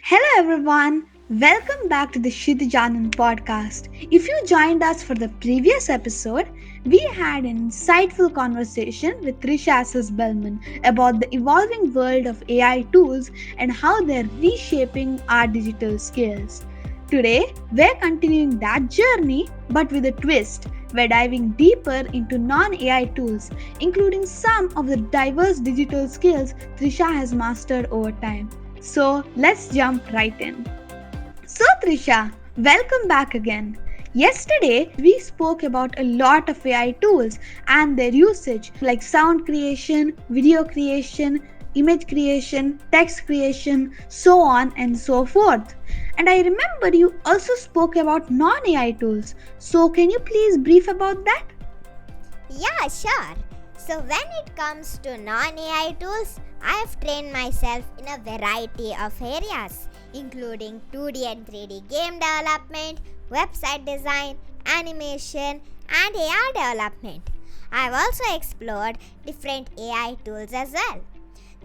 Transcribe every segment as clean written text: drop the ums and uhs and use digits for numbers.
Hello everyone, welcome back to the Kshithij Anand Podcast. If you joined us for the previous episode, we had an insightful conversation with Trisha S.S. Belman about the evolving world of AI tools and how they're reshaping our digital skills. Today, we're continuing that journey but with a twist. We're diving deeper into non AI tools, including some of the diverse digital skills Trisha has mastered over time. So let's jump right in. So, Trisha, welcome back again. Yesterday, we spoke about a lot of AI tools and their usage, like sound creation, video creation, image creation, text creation, so on and so forth. And I remember you also spoke about non AI tools. So, can you please brief about that? Yeah, sure. So, when it comes to non AI tools, I have trained myself in a variety of areas, including 2D and 3D game development, website design, animation, and AR development. I have also explored different AI tools as well.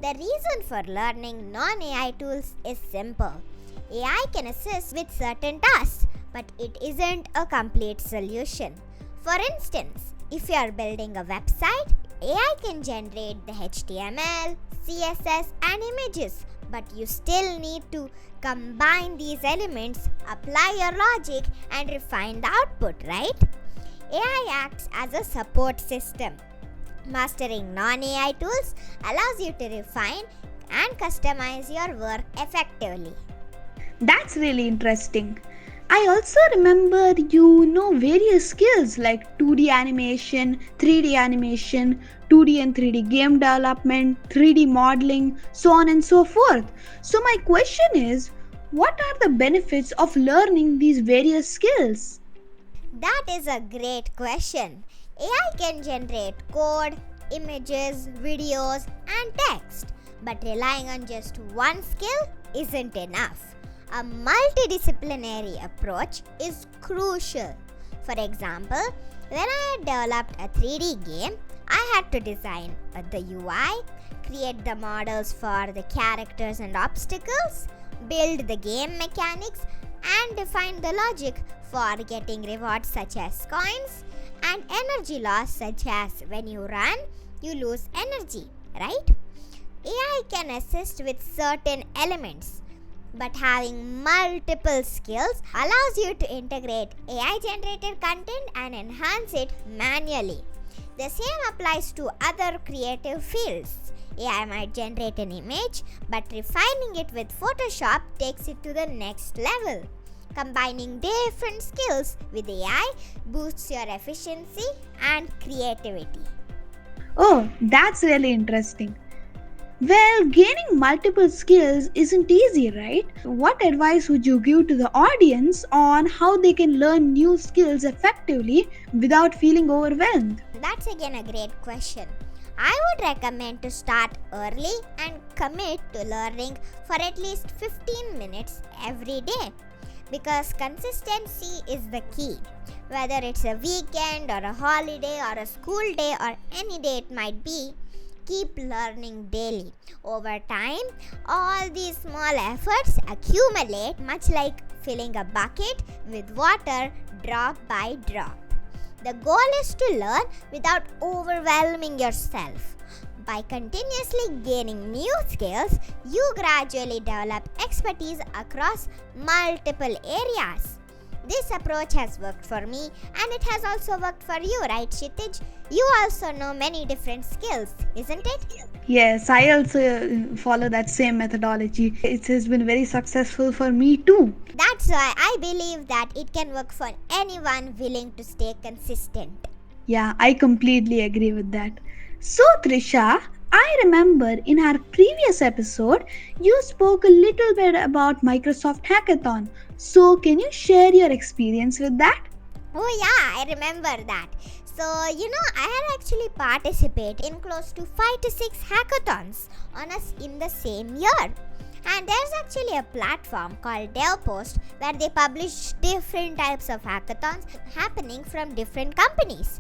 The reason for learning non AI tools is simple. AI can assist with certain tasks, but it isn't a complete solution. For instance, if you are building a website, AI can generate the HTML, CSS, and images, but you still need to combine these elements, apply your logic, and refine the output, right? AI acts as a support system. Mastering non AI tools allows you to refine and customize your work effectively. That's really interesting. I also remember you know various skills like 2D animation, 3D animation, 2D and 3D game development, 3D modeling, so on and so forth. So, my question is, what are the benefits of learning these various skills? That is a great question. AI can generate code, images, videos, and text, but relying on just one skill isn't enough. A multidisciplinary approach is crucial. For example, when I had developed a 3D game, I had to design the UI, create the models for the characters and obstacles, build the game mechanics, and define the logic for getting rewards such as coins and energy loss, such as when you run, you lose energy, right? AI can assist with certain elements, but having multiple skills allows you to integrate AI generated content and enhance it manually. The same applies to other creative fields. AI might generate an image, but refining it with Photoshop takes it to the next level. Combining different skills with AI boosts your efficiency and creativity. Oh, that's really interesting. Well, gaining multiple skills isn't easy, right? What advice would you give to the audience on how they can learn new skills effectively without feeling overwhelmed? That's again a great question. I would recommend to start early and commit to learning for at least 15 minutes every day, because consistency is the key. Whether it's a weekend or a holiday or a school day or any day it might be, keep learning daily. Over time, all these small efforts accumulate, much like filling a bucket with water drop by drop. The goal is to learn without overwhelming yourself. By continuously gaining new skills, you gradually develop expertise across multiple areas. This approach has worked for me and it has also worked for you, right, Kshithij? You also know many different skills, isn't it? Yes, I also follow that same methodology. It has been very successful for me too. That's why I believe that it can work for anyone willing to stay consistent. Yeah, I completely agree with that. So, Trisha, I remember in our previous episode, you spoke a little bit about Microsoft Hackathon. So, can you share your experience with that? Oh, yeah, I remember that. So, I had actually participated in close to 5 to 6 hackathons on us in the same year. And there's actually a platform called DevPost where they publish different types of hackathons happening from different companies.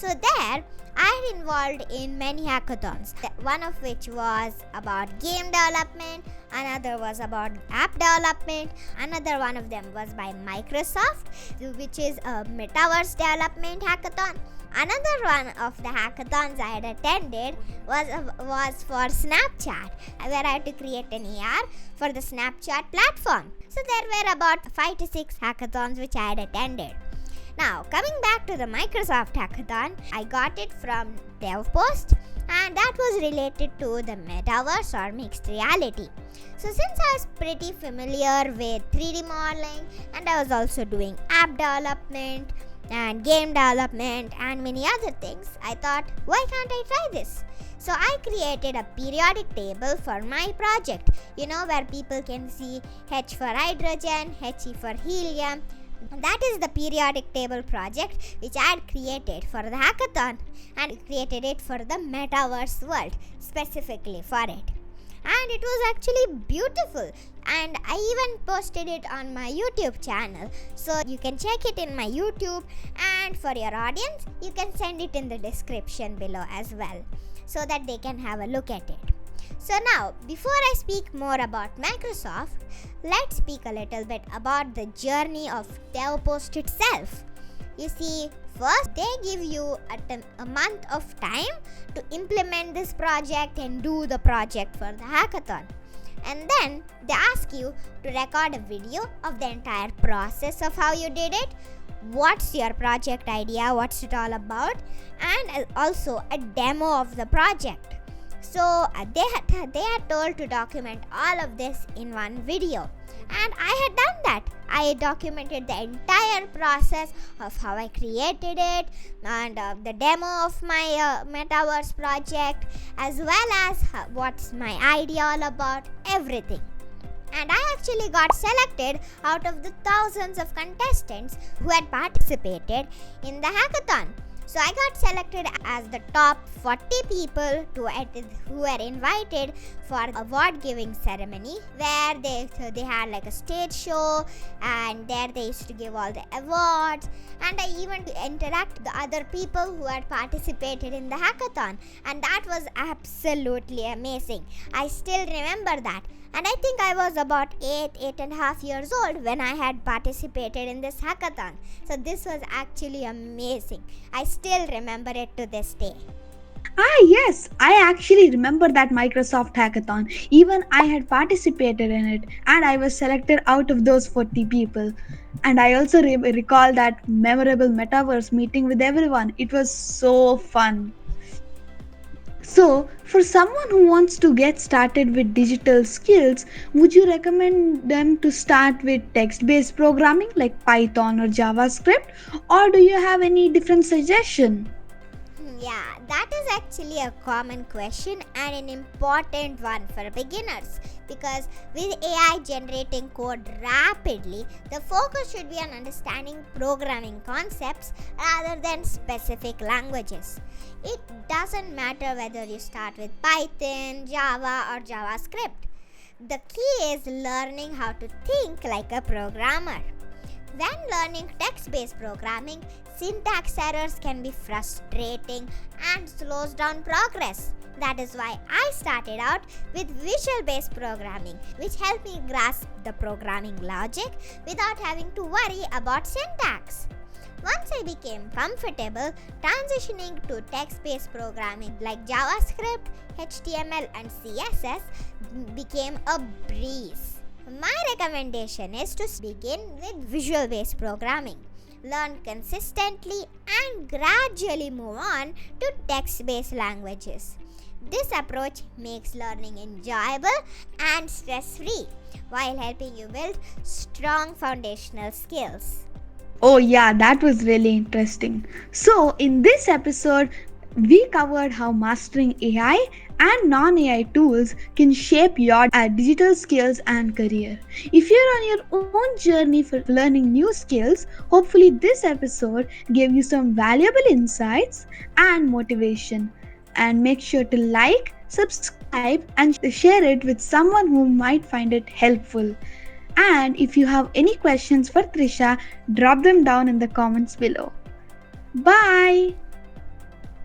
So there, I had involved in many hackathons, one of which was about game development, another was about app development, another one of them was by Microsoft, which is a Metaverse development hackathon. Another one of the hackathons I had attended was for Snapchat, where I had to create an AR for the Snapchat platform. So there were about 5 to 6 hackathons which I had attended. Now, coming back to the Microsoft Hackathon, I got it from DevPost, and that was related to the Metaverse or mixed reality. So since I was pretty familiar with 3D modeling, and I was also doing app development and game development and many other things, I thought, why can't I try this? So I created a periodic table for my project, where people can see H for hydrogen, He for helium. That is the periodic table project which I had created for the hackathon, and created it for the metaverse world, specifically for it. And it was actually beautiful, and I even posted it on my YouTube channel, so you can check it in my YouTube, and for your audience you can send it in the description below as well, so that they can have a look at it. So now, before I speak more about Microsoft, let's speak a little bit about the journey of DevPost itself. You see, first they give you a month of time to implement this project and do the project for the hackathon. And then they ask you to record a video of the entire process of how you did it, what's your project idea, what's it all about, and also a demo of the project. So they had told to document all of this in one video, and I had done that. I documented the entire process of how I created it, and the demo of my metaverse project, as well as what's my idea all about, everything. And I actually got selected out of the thousands of contestants who had participated in the hackathon. So I got selected as the top 40 people who were invited for a award giving ceremony, where they had like a stage show, and there they used to give all the awards, and I even interact with the other people who had participated in the hackathon, and that was absolutely amazing. I still remember that. And I think I was about 8.5 years old when I had participated in this hackathon. So this was actually amazing. I still remember it to this day. Yes, I actually remember that Microsoft Hackathon. Even I had participated in it, and I was selected out of those 40 people. And I also recall that memorable metaverse meeting with everyone. It was so fun. So, for someone who wants to get started with digital skills, would you recommend them to start with text-based programming like Python or JavaScript, or do you have any different suggestion? Yeah, that is actually a common question and an important one for beginners, because with AI generating code rapidly, the focus should be on understanding programming concepts rather than specific languages. It doesn't matter whether you start with Python, Java, or JavaScript. The key is learning how to think like a programmer. When learning text-based programming, syntax errors can be frustrating and slows down progress. That is why I started out with visual-based programming, which helped me grasp the programming logic without having to worry about syntax. Once I became comfortable, transitioning to text-based programming like JavaScript, HTML, and CSS became a breeze. My recommendation is to begin with visual-based programming. Learn consistently and gradually move on to text-based languages. This approach makes learning enjoyable and stress-free while helping you build strong foundational skills. Oh, yeah, that was really interesting. So, in this episode, we covered how mastering AI and non-AI tools can shape your digital skills and career. If you're on your own journey for learning new skills, hopefully this episode gave you some valuable insights and motivation. And make sure to like, subscribe, and share it with someone who might find it helpful. And if you have any questions for Trisha, drop them down in the comments below. Bye!